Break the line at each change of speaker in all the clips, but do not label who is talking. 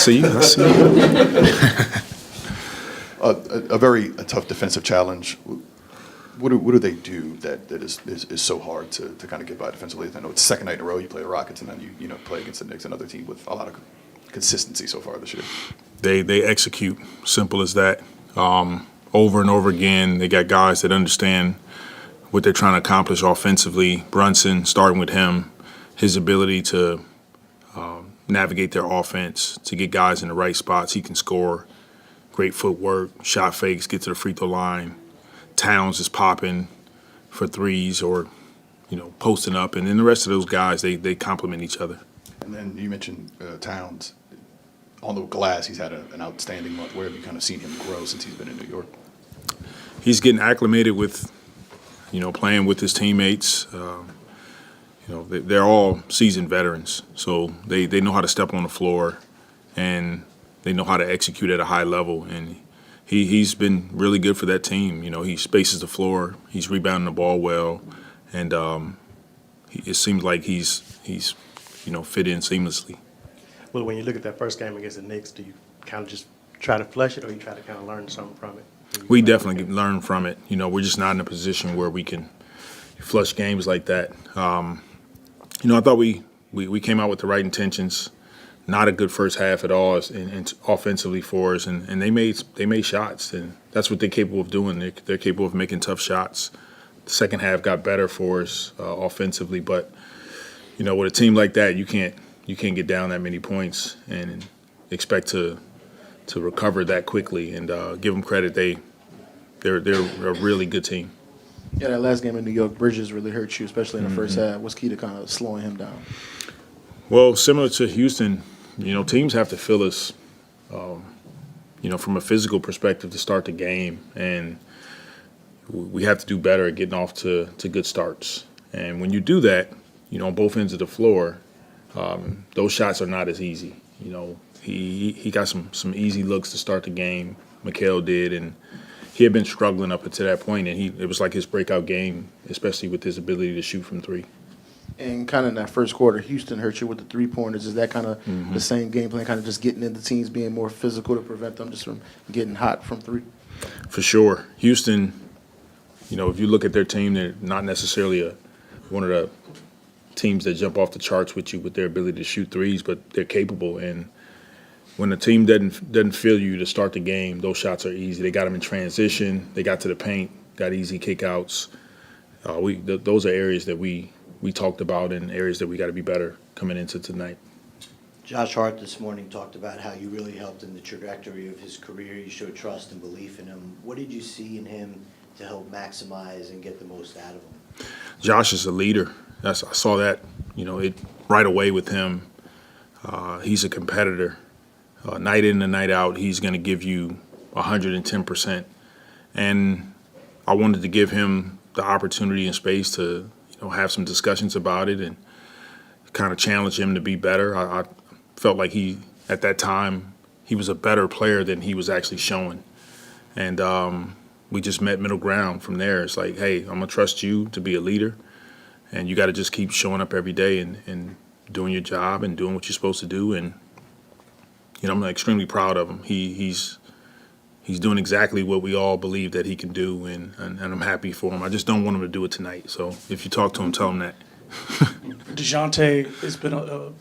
see you. I see you.
A tough defensive challenge. What do they do that is so hard to kind of get by defensively? I know it's the second night in a row you play the Rockets, and then you play against the Knicks, another team with a lot of consistency so far this year.
They execute. Simple as that. Over and over again, they got guys that understand what they're trying to accomplish offensively. Brunson, starting with him, his ability to navigate their offense, to get guys in the right spots. He can score. Great footwork, shot fakes, get to the free throw line. Towns is popping for threes or, posting up. And then the rest of those guys, they complement each other.
And then you mentioned Towns. On the glass, he's had an outstanding month. Where have you kind of seen him grow since he's been in New York?
He's getting acclimated with, playing with his teammates. They're all seasoned veterans, so they know how to step on the floor, and they know how to execute at a high level. And he's been really good for that team. He spaces the floor, he's rebounding the ball well, and it seems like he's fit in seamlessly.
Well, when you look at that first game against the Knicks, do you kind of just try to flush it, or you try to kind of learn something from it?
We definitely learn from it. We're just not in a position where we can flush games like that. I thought we came out with the right intentions. Not a good first half at all offensively for us, and they made shots, and that's what they're capable of doing. They're capable of making tough shots. The second half got better for us offensively, but with a team like that, you can't get down that many points and expect to recover that quickly. And give them credit, they're a really good team.
Yeah, that last game in New York, Bridges really hurt you, especially in the first half. What's key to kind of slowing him down?
Well, similar to Houston, teams have to feel us, from a physical perspective to start the game, and we have to do better at getting off to good starts. And when you do that, on both ends of the floor, those shots are not as easy. He got some easy looks to start the game. Mikal did, and he had been struggling up until that point, and it was like his breakout game, especially with his ability to shoot from three.
And kind of in that first quarter, Houston hurt you with the three-pointers. Is that kind of the same game plan, kind of just getting into teams being more physical to prevent them just from getting hot from three?
For sure. Houston, if you look at their team, they're not necessarily one of the teams that jump off the charts with you with their ability to shoot threes, but they're capable. And when the team doesn't feel you to start the game, those shots are easy. They got them in transition. They got to the paint, got easy kickouts. Those are areas that we talked about and areas that we got to be better coming into tonight.
Josh Hart this morning talked about how you really helped in the trajectory of his career. You showed trust and belief in him. What did you see in him to help maximize and get the most out of him?
Josh is a leader. I saw that, right away with him. He's a competitor. Night in and night out, he's going to give you 110%. And I wanted to give him the opportunity and space to, have some discussions about it and kind of challenge him to be better. I felt like at that time, he was a better player than he was actually showing. And we just met middle ground from there. It's like, hey, I'm going to trust you to be a leader, and you got to just keep showing up every day and doing your job and doing what you're supposed to do. And, I'm extremely proud of him. He's doing exactly what we all believe that he can do, and I'm happy for him. I just don't want him to do it tonight. So if you talk to him, tell him that.
DeJounte has been a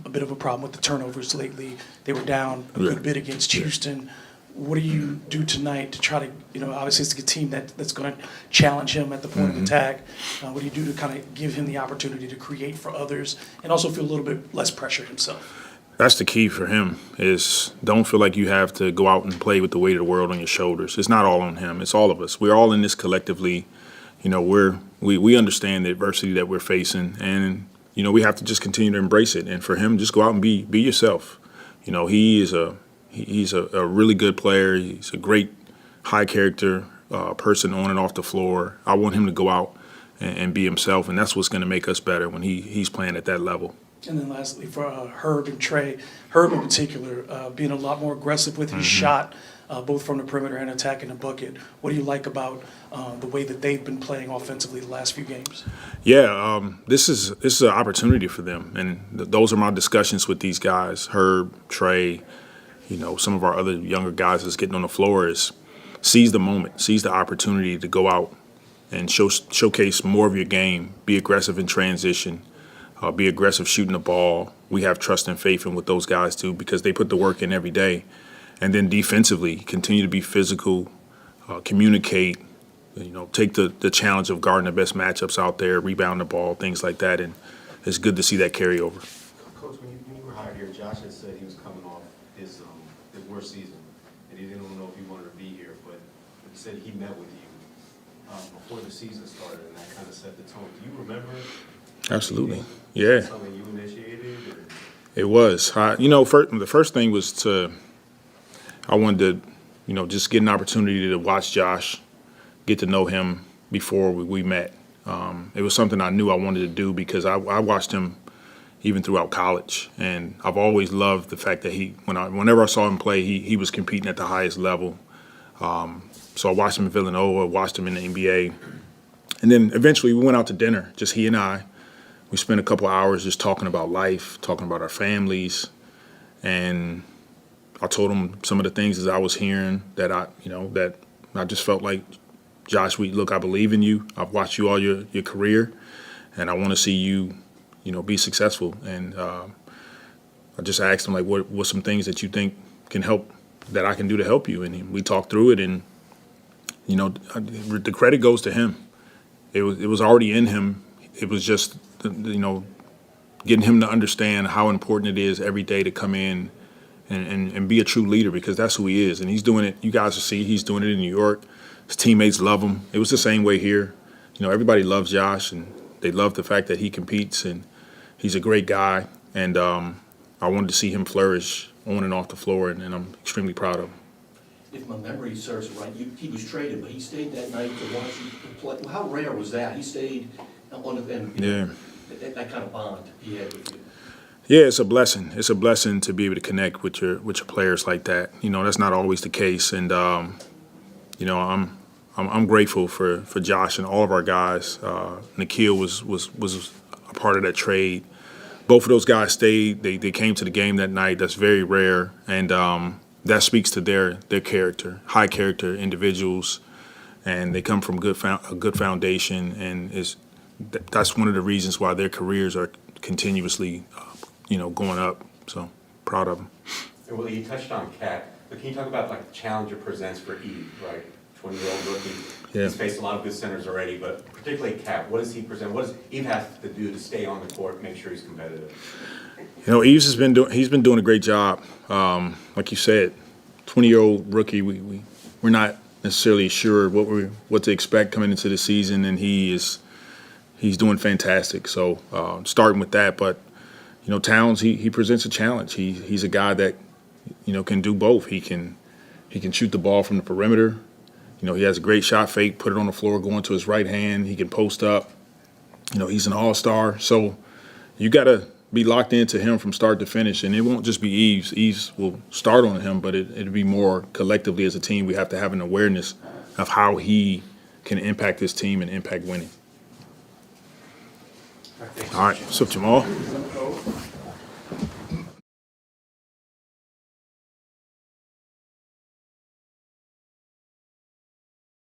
bit of a problem with the turnovers lately. They were down a good bit against Houston. What do you do tonight to try to, obviously it's a team that's going to challenge him at the point of attack. What do you do to kind of give him the opportunity to create for others and also feel a little bit less pressure himself?
That's the key for him, is don't feel like you have to go out and play with the weight of the world on your shoulders. It's not all on him. It's all of us. We're all in this collectively. We understand the adversity that we're facing, and, we have to just continue to embrace it. And for him, just go out and be yourself. He's a really good player. He's a great high character person on and off the floor. I want him to go out and be himself, and that's what's going to make us better when he's playing at that level.
And then lastly, for Herb and Trey, Herb in particular, being a lot more aggressive with his shot, both from the perimeter and attacking the bucket. What do you like about the way that they've been playing offensively the last few games?
Yeah, this is an opportunity for them, and those are my discussions with these guys, Herb, Trey, some of our other younger guys that's getting on the floor is seize the moment, seize the opportunity to go out and showcase more of your game, be aggressive in transition, be aggressive shooting the ball. We have trust and faith in what those guys do because they put the work in every day. And then defensively, continue to be physical, communicate, take the challenge of guarding the best matchups out there, rebound the ball, things like that. And it's good to see that carry over.
Coach, when you were hired here, Josh had said he was coming off his worst season, and he didn't know if he wanted to be here, but he said he met with you before the season started, and that kind of set the tone. Do you remember?
Absolutely. Yeah.
Something you initiated? Or?
It was. The first thing was I wanted to, just get an opportunity to watch Josh, get to know him before we met. It was something I knew I wanted to do because I watched him even throughout college, and I've always loved the fact that whenever I saw him play, he was competing at the highest level. So I watched him in Villanova, watched him in the NBA, and then eventually we went out to dinner, just he and I. We spent a couple hours just talking about life, talking about our families, and I told him some of the things that I was hearing that I just felt like, Josh, I believe in you. I've watched you all your career, and I want to see you, be successful. And I just asked him, what's some things that you think can help, that I can do to help you? And we talked through it, and, the credit goes to him. It was already in him. It was just, getting him to understand how important it is every day to come in and be a true leader, because that's who he is. And he's doing it. You guys will see he's doing it in New York. His teammates love him. It was the same way here. Everybody loves Josh, and they love the fact that he competes, and he's a great guy. And I wanted to see him flourish on and off the floor, and I'm extremely proud of him.
If my memory serves right, he was traded, but he stayed that night to watch you play. How rare was that? He stayed on the end. That kind of bond he had with you.
Yeah, it's a blessing. It's a blessing to be able to connect with your players like that. That's not always the case, and I'm grateful for Josh and all of our guys. Nikhil was a part of that trade. Both of those guys stayed. They came to the game that night. That's very rare, and that speaks to their character, high character individuals, and they come from a good foundation, and that's one of the reasons why their careers are continuously, going up. So proud of them.
And Willie, you touched on Cat, but can you talk about the challenge it presents for Eve, right? 20-year-old rookie.
Yeah.
He's faced a lot of good centers already, but particularly Cat, what does he present? What does Eve have to do to stay on the court, make sure he's competitive?
Eves he's been doing a great job. Like you said, 20-year-old rookie. We're not necessarily sure what to expect coming into the season, and he's doing fantastic. So starting with that, but Towns he presents a challenge. He's a guy that can do both. He can shoot the ball from the perimeter. He has a great shot fake, put it on the floor, going to his right hand. He can post up. He's an all-star. So you got to be locked into him from start to finish, and it won't just be Eves. Eves will start on him, but it'll be more collectively as a team. We have to have an awareness of how he can impact this team and impact winning. All right, what's up, Jamal?